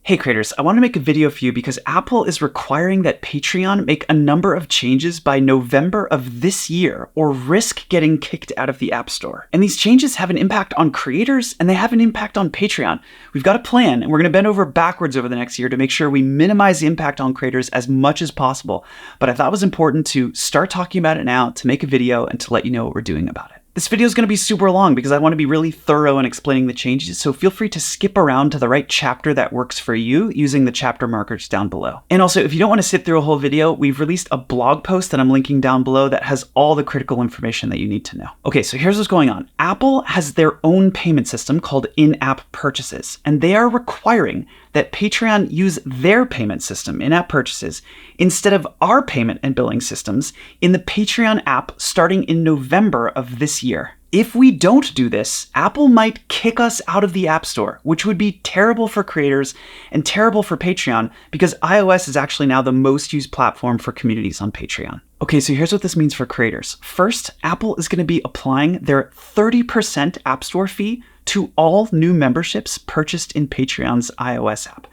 Hey creators, I want to make a video for you because Apple is requiring that Patreon make a number of changes by November of this year or risk getting kicked out of the App Store. And these changes have an impact on creators and they have an impact on Patreon. We've got a plan and we're going to bend over backwards over the next year to make sure we minimize the impact on creators as much as possible. But I thought it was important to start talking about it now, to make a video and to let you know what we're doing about it. This video is going to be super long because I want to be really thorough in explaining the changes, so feel free to skip around to the right chapter that works for you using the chapter markers down below. And also, if you don't want to sit through a whole video, we've released a blog post that I'm linking down below that has all the critical information that you need to know. Okay, so here's what's going on. Apple has their own payment system called in-app purchases, and they are requiring that Patreon use their payment system, in-app purchases, instead of our payment and billing systems in the Patreon app starting in November of this year. If we don't do this, Apple might kick us out of the App Store, which would be terrible for creators and terrible for Patreon because iOS is actually now the most used platform for communities on Patreon. Okay, so here's what this means for creators. First, Apple is going to be applying their 30% App Store fee to all new memberships purchased in Patreon's iOS app.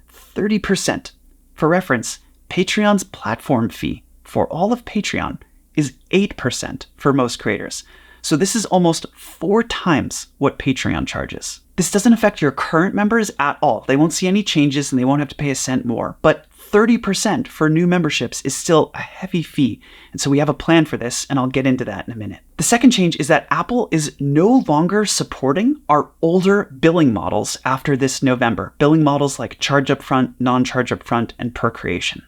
30%. For reference, Patreon's platform fee for all of Patreon is 8% for most creators. So this is almost 4 times what Patreon charges. This doesn't affect your current members at all. They won't see any changes and they won't have to pay a cent more. But 30% for new memberships is still a heavy fee. And so we have a plan for this, and I'll get into that in a minute. The second change is that Apple is no longer supporting our older billing models after this November. Billing models like charge upfront, non-charge upfront, and per creation.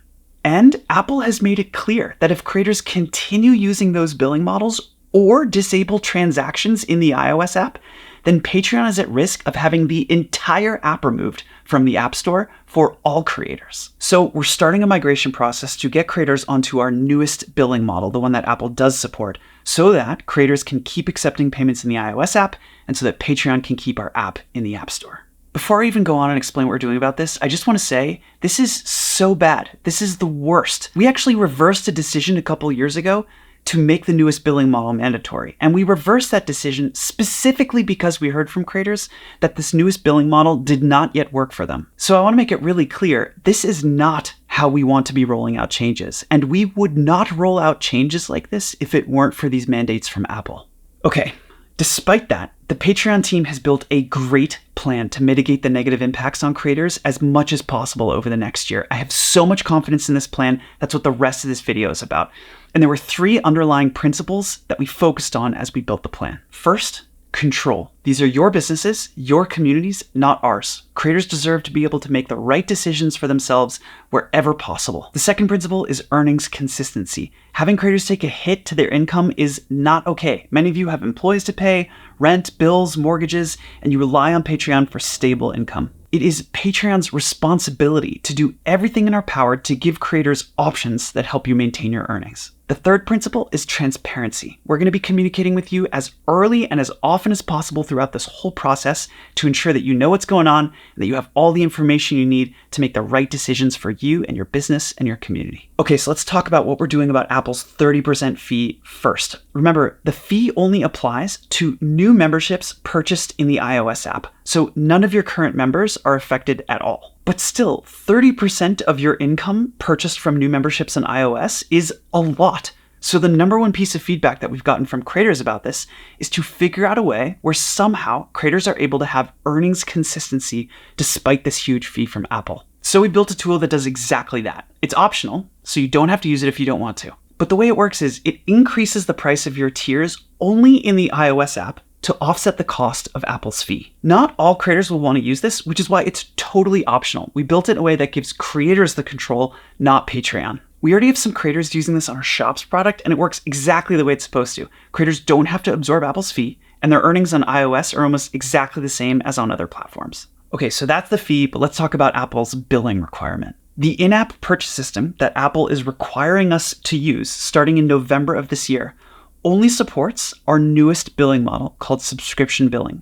And Apple has made it clear that if creators continue using those billing models or disable transactions in the iOS app, then Patreon is at risk of having the entire app removed from the App Store for all creators. So we're starting a migration process to get creators onto our newest billing model, the one that Apple does support, so that creators can keep accepting payments in the iOS app and so that Patreon can keep our app in the App Store. Before I even go on and explain what we're doing about this, I just want to say this is so bad. This is the worst. We actually reversed a decision a couple years ago to make the newest billing model mandatory. And we reversed that decision specifically because we heard from creators that this newest billing model did not yet work for them. So I want to make it really clear, this is not how we want to be rolling out changes. And we would not roll out changes like this if it weren't for these mandates from Apple. Okay, despite that, the Patreon team has built a great plan to mitigate the negative impacts on creators as much as possible over the next year. I have so much confidence in this plan. That's what the rest of this video is about. And there were 3 underlying principles that we focused on as we built the plan. First, control. These are your businesses, your communities, not ours. Creators deserve to be able to make the right decisions for themselves wherever possible. The second principle is earnings consistency. Having creators take a hit to their income is not okay. Many of you have employees to pay, rent, bills, mortgages, and you rely on Patreon for stable income. It is Patreon's responsibility to do everything in our power to give creators options that help you maintain your earnings. The third principle is transparency. We're going to be communicating with you as early and as often as possible throughout this whole process to ensure that you know what's going on and that you have all the information you need to make the right decisions for you and your business and your community. Okay, so let's talk about what we're doing about Apple's 30% fee first. Remember, the fee only applies to new memberships purchased in the iOS app, so none of your current members are affected at all. But still, 30% of your income purchased from new memberships on iOS is a lot. So the number one piece of feedback that we've gotten from creators about this is to figure out a way where somehow creators are able to have earnings consistency despite this huge fee from Apple. So we built a tool that does exactly that. It's optional, so you don't have to use it if you don't want to. But the way it works is it increases the price of your tiers only in the iOS app to offset the cost of Apple's fee. Not all creators will want to use this, which is why it's totally optional. We built it in a way that gives creators the control, not Patreon. We already have some creators using this on our Shops product, and it works exactly the way it's supposed to. Creators don't have to absorb Apple's fee, and their earnings on iOS are almost exactly the same as on other platforms. Okay, so that's the fee, but let's talk about Apple's billing requirement. The in-app purchase system that Apple is requiring us to use starting in November of this year only supports our newest billing model called subscription billing.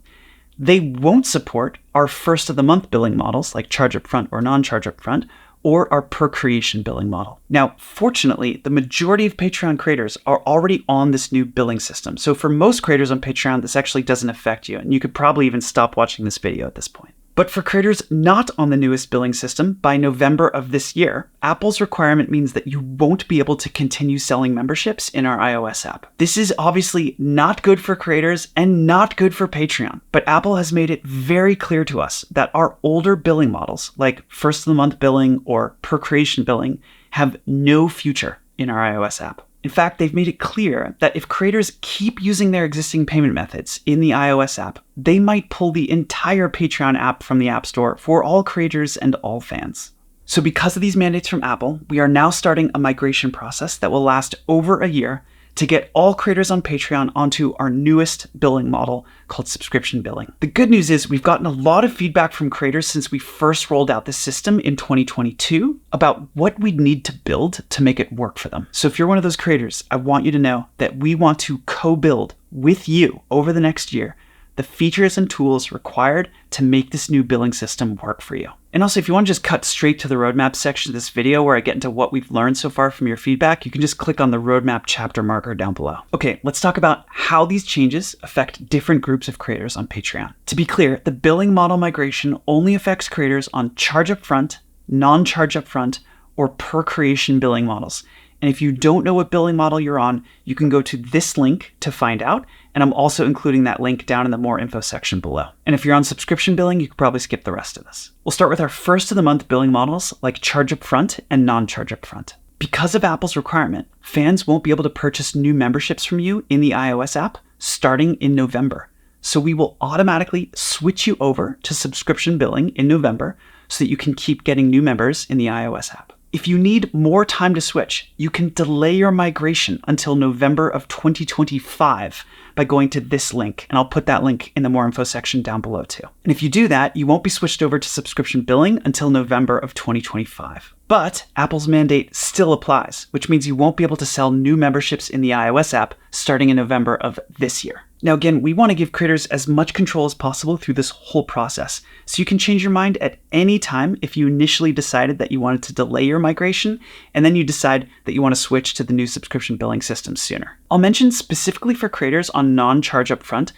They won't support our first of the month billing models like charge upfront or non-charge upfront, or our per creation billing model. Now, fortunately, the majority of Patreon creators are already on this new billing system. So for most creators on Patreon, this actually doesn't affect you, and you could probably even stop watching this video at this point. But for creators not on the newest billing system, by November of this year, Apple's requirement means that you won't be able to continue selling memberships in our iOS app. This is obviously not good for creators and not good for Patreon, but Apple has made it very clear to us that our older billing models, like first of the month billing or per creation billing, have no future in our iOS app. In fact, they've made it clear that if creators keep using their existing payment methods in the iOS app, they might pull the entire Patreon app from the App Store for all creators and all fans. So because of these mandates from Apple, we are now starting a migration process that will last over a year to get all creators on Patreon onto our newest billing model called subscription billing. The good news is we've gotten a lot of feedback from creators since we first rolled out this system in 2022 about what we'd need to build to make it work for them. So if you're one of those creators, I want you to know that we want to co-build with you over the next year the features and tools required to make this new billing system work for you. And also, if you want to just cut straight to the roadmap section of this video where I get into what we've learned so far from your feedback, you can just click on the roadmap chapter marker down below. Okay, let's talk about how these changes affect different groups of creators on Patreon. To be clear, the billing model migration only affects creators on charge upfront, non-charge upfront, or per creation billing models. And if you don't know what billing model you're on, you can go to this link to find out. And I'm also including that link down in the more info section below. And if you're on subscription billing, you could probably skip the rest of this. We'll start with our first of the month billing models like charge upfront and non-charge upfront. Because of Apple's requirement, fans won't be able to purchase new memberships from you in the iOS app starting in November. So we will automatically switch you over to subscription billing in November so that you can keep getting new members in the iOS app. If you need more time to switch, you can delay your migration until November of 2025 by going to this link, and I'll put that link in the more info section down below too. And if you do that, you won't be switched over to subscription billing until November of 2025. But Apple's mandate still applies, which means you won't be able to sell new memberships in the iOS app starting in November of this year. Now again, we want to give creators as much control as possible through this whole process, so you can change your mind at any time if you initially decided that you wanted to delay your migration, and then you decide that you want to switch to the new subscription billing system sooner. I'll mention specifically for creators on non-charge upfront,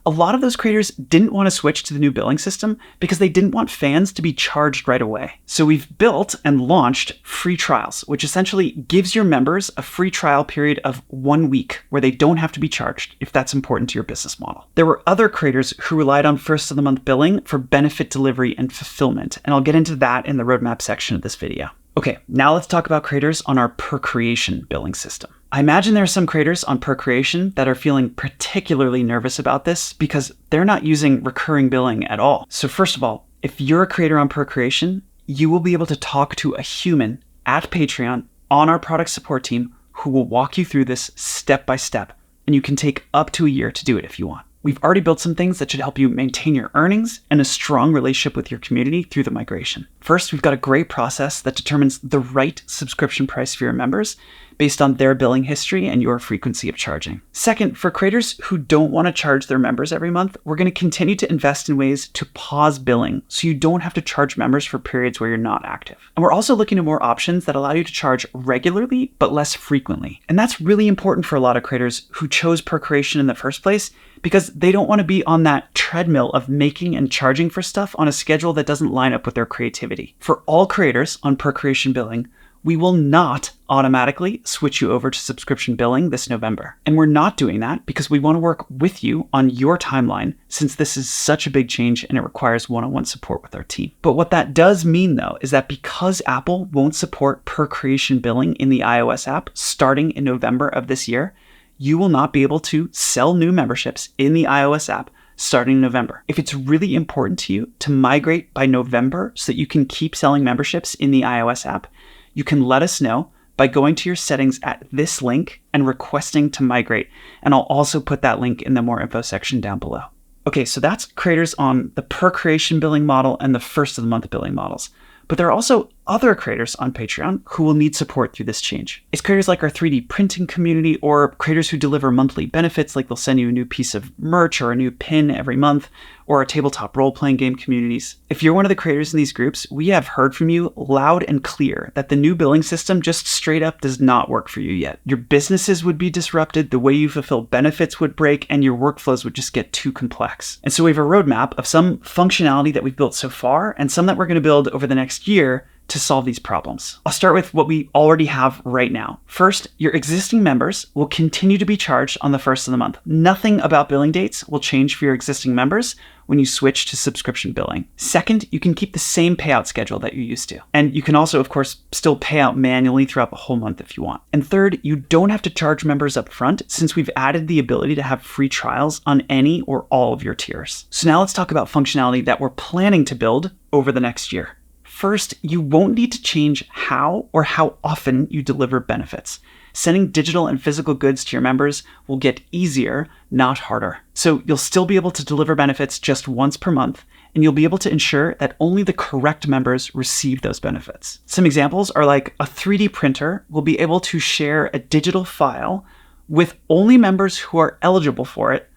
a lot of those creators didn't want to switch to the new billing system because they didn't want fans to be charged right away. So we've built and launched free trials, which essentially gives your members a free trial period of 1 week where they don't have to be charged if that's important to your business model. There were other creators who relied on first of the month billing for benefit delivery and fulfillment, and I'll get into that in the roadmap section of this video. Okay, now let's talk about creators on our per creation billing system. I imagine there are some creators on per creation that are feeling particularly nervous about this because they're not using recurring billing at all. So first of all, if you're a creator on per creation, you will be able to talk to a human at Patreon on our product support team who will walk you through this step by step, and you can take up to a year to do it if you want. We've already built some things that should help you maintain your earnings and a strong relationship with your community through the migration. First, we've got a great process that determines the right subscription price for your members based on their billing history and your frequency of charging. Second, for creators who don't want to charge their members every month, we're going to continue to invest in ways to pause billing so you don't have to charge members for periods where you're not active. And we're also looking at more options that allow you to charge regularly but less frequently. And that's really important for a lot of creators who chose per creation in the first place because they don't want to be on that treadmill of making and charging for stuff on a schedule that doesn't line up with their creativity. For all creators on per creation billing, we will not automatically switch you over to subscription billing this November. And we're not doing that because we want to work with you on your timeline since this is such a big change and it requires one-on-one support with our team. But what that does mean though is that because Apple won't support per creation billing in the iOS app starting in November of this year, you will not be able to sell new memberships in the iOS app starting in November. If it's really important to you to migrate by November so that you can keep selling memberships in the iOS app, you can let us know by going to your settings at this link and requesting to migrate. And I'll also put that link in the more info section down below. Okay, so that's creators on the per creation billing model and the first of the month billing models. But there are also other creators on Patreon who will need support through this change. It's creators like our 3D printing community, or creators who deliver monthly benefits, like they'll send you a new piece of merch or a new pin every month, or our tabletop role-playing game communities. If you're one of the creators in these groups, we have heard from you loud and clear that the new billing system just straight up does not work for you yet. Your businesses would be disrupted, the way you fulfill benefits would break, and your workflows would just get too complex. And so we have a roadmap of some functionality that we've built so far and some that we're going to build over the next year to solve these problems. I'll start with what we already have right now. First, your existing members will continue to be charged on the first of the month. Nothing about billing dates will change for your existing members when you switch to subscription billing. Second, you can keep the same payout schedule that you used to. And you can also, of course, still pay out manually throughout the whole month if you want. And third, you don't have to charge members up front, since we've added the ability to have free trials on any or all of your tiers. So now let's talk about functionality that we're planning to build over the next year. First, you won't need to change how or how often you deliver benefits. Sending digital and physical goods to your members will get easier, not harder. So you'll still be able to deliver benefits just once per month, and you'll be able to ensure that only the correct members receive those benefits. Some examples are like a 3D printer will be able to share a digital file with only members who are eligible for it,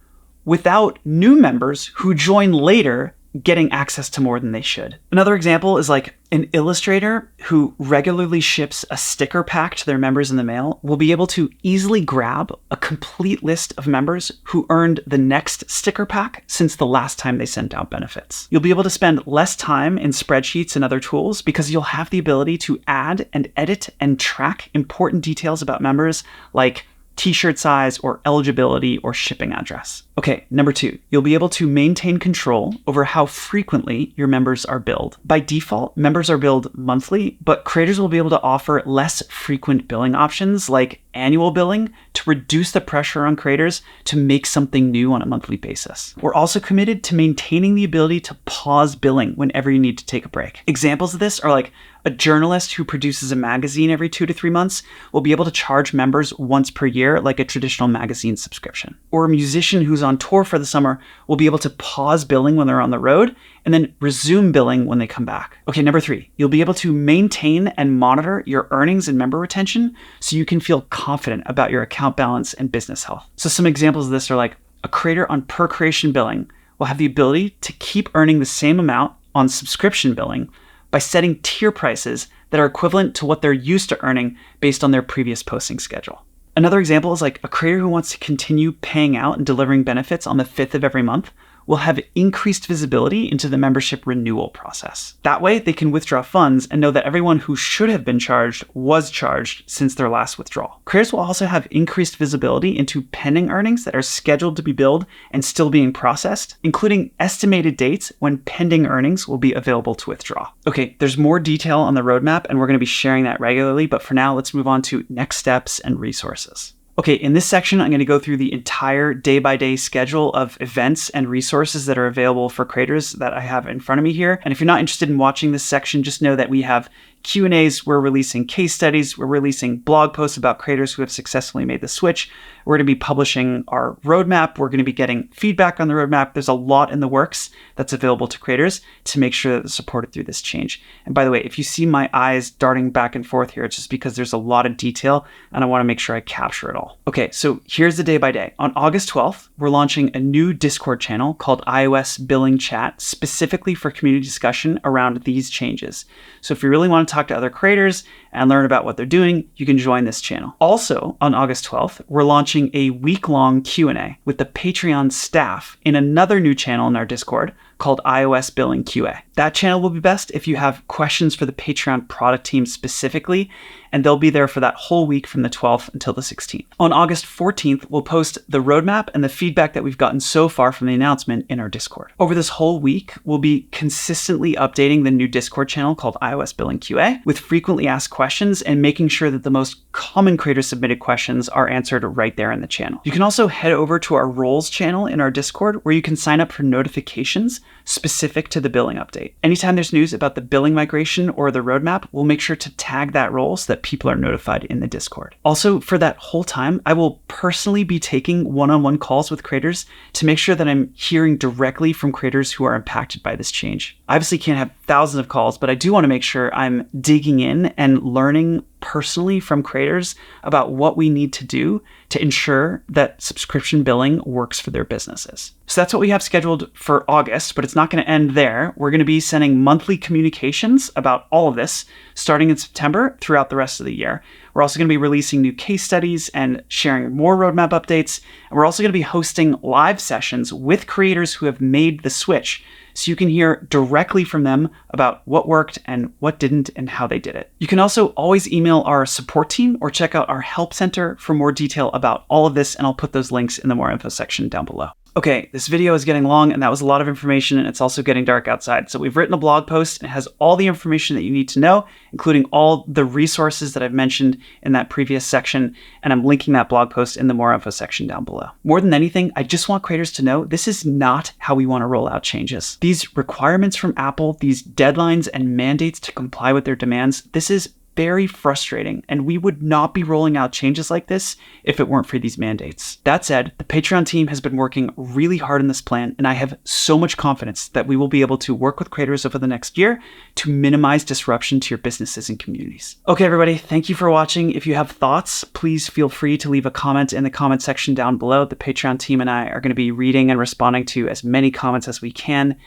without new members who join later getting access to more than they should. Another example is like an illustrator who regularly ships a sticker pack to their members in the mail will be able to easily grab a complete list of members who earned the next sticker pack since the last time they sent out benefits. You'll be able to spend less time in spreadsheets and other tools because you'll have the ability to add and edit and track important details about members like t-shirt size or eligibility or shipping address. Okay, number 2, you'll be able to maintain control over how frequently your members are billed. By default, members are billed monthly, but creators will be able to offer less frequent billing options like annual billing to reduce the pressure on creators to make something new on a monthly basis. We're also committed to maintaining the ability to pause billing whenever you need to take a break. Examples of this are like a journalist who produces a magazine every 2 to 3 months will be able to charge members once per year like a traditional magazine subscription. Or a musician who's on tour for the summer will be able to pause billing when they're on the road and then resume billing when they come back. Okay, number 3, you'll be able to maintain and monitor your earnings and member retention so you can feel confident about your account balance and business health. So some examples of this are like a creator on per creation billing will have the ability to keep earning the same amount on subscription billing by setting tier prices that are equivalent to what they're used to earning based on their previous posting schedule. Another example is like a creator who wants to continue paying out and delivering benefits on the 5th of every month will have increased visibility into the membership renewal process. That way, they can withdraw funds and know that everyone who should have been charged was charged since their last withdrawal. Creators will also have increased visibility into pending earnings that are scheduled to be billed and still being processed, including estimated dates when pending earnings will be available to withdraw. Okay, there's more detail on the roadmap and we're going to be sharing that regularly, but for now, let's move on to next steps and resources. Okay, in this section, I'm going to go through the entire day-by-day schedule of events and resources that are available for creators that I have in front of me here. And if you're not interested in watching this section, just know that we have Q&As, we're releasing case studies, we're releasing blog posts about creators who have successfully made the switch. We're going to be publishing our roadmap. We're going to be getting feedback on the roadmap. There's a lot in the works that's available to creators to make sure that they're supported through this change. And by the way, if you see my eyes darting back and forth here, it's just because there's a lot of detail and I want to make sure I capture it all. Okay, so here's the day by day. On August 12th, we're launching a new Discord channel called iOS Billing Chat, specifically for community discussion around these changes. So if you really want to talk to other creators and learn about what they're doing, you can join this channel. Also, on August 12th, we're launching a week-long Q&A with the Patreon staff in another new channel in our Discord called iOS Billing QA. That channel will be best if you have questions for the Patreon product team specifically, and they'll be there for that whole week from the 12th until the 16th. On August 14th, we'll post the roadmap and the feedback that we've gotten so far from the announcement in our Discord. Over this whole week, we'll be consistently updating the new Discord channel called iOS Billing QA with frequently asked questions and making sure that the most common creator submitted questions are answered right there in the channel. You can also head over to our roles channel in our Discord where you can sign up for notifications specific to the billing update. Anytime there's news about the billing migration or the roadmap, we'll make sure to tag that role so that people are notified in the Discord. Also, for that whole time, I will personally be taking one-on-one calls with creators to make sure that I'm hearing directly from creators who are impacted by this change. I obviously can't have thousands of calls, but I do want to make sure I'm digging in and learning personally from creators about what we need to do to ensure that subscription billing works for their businesses. So that's what we have scheduled for August, but it's not going to end there. We're going to be sending monthly communications about all of this starting in September throughout the rest of the year. We're also going to be releasing new case studies and sharing more roadmap updates. And we're also going to be hosting live sessions with creators who have made the switch, so you can hear directly from them about what worked and what didn't and how they did it. You can also always email our support team or check out our help center for more detail about all of this, and I'll put those links in the more info section down below. Okay, this video is getting long and that was a lot of information, and it's also getting dark outside. So we've written a blog post and it has all the information that you need to know, including all the resources that I've mentioned in that previous section, and I'm linking that blog post in the more info section down below. More than anything, I just want creators to know this is not how we want to roll out changes. These requirements from Apple, these deadlines and mandates to comply with their demands, this is very frustrating, and we would not be rolling out changes like this if it weren't for these mandates. That said, the Patreon team has been working really hard on this plan, and I have so much confidence that we will be able to work with creators over the next year to minimize disruption to your businesses and communities. Okay, everybody, thank you for watching. If you have thoughts, please feel free to leave a comment in the comment section down below. The Patreon team and I are going to be reading and responding to as many comments as we can.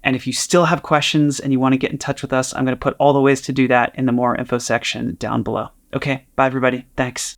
And if you still have questions and you want to get in touch with us, I'm going to put all the ways to do that in the more info section down below. Okay, bye everybody. Thanks.